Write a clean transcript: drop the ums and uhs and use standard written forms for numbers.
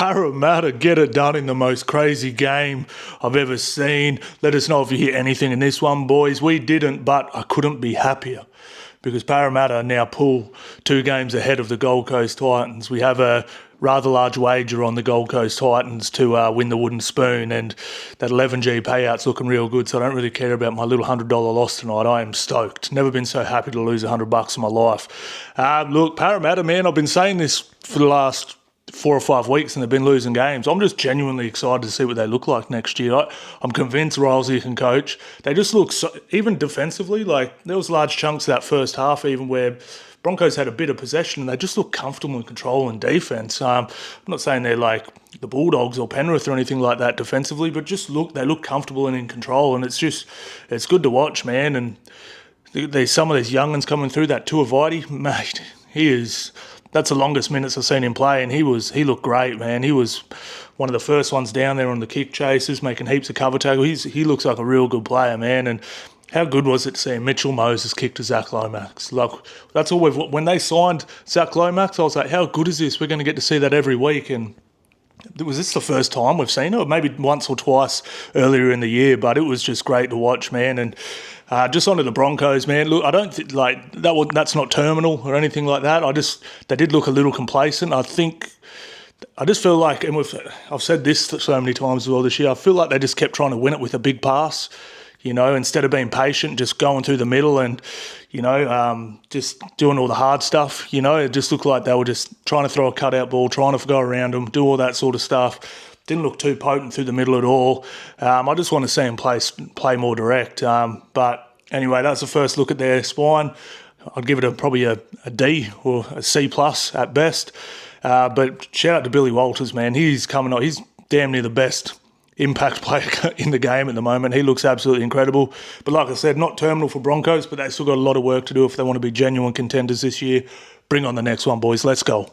Parramatta get it done in the most crazy game I've ever seen. Let us know if you hear anything in this one, boys. We didn't, but I couldn't be happier because Parramatta now pull 2 games ahead of the Gold Coast Titans. We have a rather large wager on the Gold Coast Titans to win the wooden spoon, and that 11G payout's looking real good, so I don't really care about my little $100 loss tonight. I am stoked. Never been so happy to lose $100 in my life. Look, Parramatta, man, I've been saying this for the last 4 or 5 weeks and they've been losing games. I'm just genuinely excited to see what they look like next year. I'm convinced Rylesy can coach. They just look, so, even defensively, like there was large chunks of that first half even where Broncos had a bit of possession and they just look comfortable in control and defence. I'm not saying they're like the Bulldogs or Penrith or anything like that defensively, but they look comfortable and in control, and it's good to watch, man. And there's some of these young ones coming through. That Tuivasa, mate, that's the longest minutes I've seen him play, and he looked great, man. He was one of the first ones down there on the kick chases, making heaps of cover tackle. He looks like a real good player, man. And how good was it to see Mitchell Moses kick to Zach Lomax? Like, that's all when they signed Zach Lomax, I was like, how good is this? We're going to get to see that every week. And was this the first time we've seen it? Or maybe once or twice earlier in the year, but it was just great to watch, man. And just onto the Broncos, man. Look, I don't think like that's not terminal or anything like that. They did look a little complacent. I just feel like, and I've said this so many times as well this year, I feel like they just kept trying to win it with a big pass. You know, instead of being patient, just going through the middle and, just doing all the hard stuff. You know, it just looked like they were just trying to throw a cutout ball, trying to go around them, do all that sort of stuff. Didn't look too potent through the middle at all. I just want to see them play more direct. But anyway, that's the first look at their spine. I'd give it probably a D or a C+ at best. But shout out to Billy Walters, man. He's coming on. He's damn near the best impact player in the game at the moment. He looks absolutely incredible. But like I said, not terminal for Broncos, but they've still got a lot of work to do if they want to be genuine contenders this year. Bring on the next one, boys. Let's go.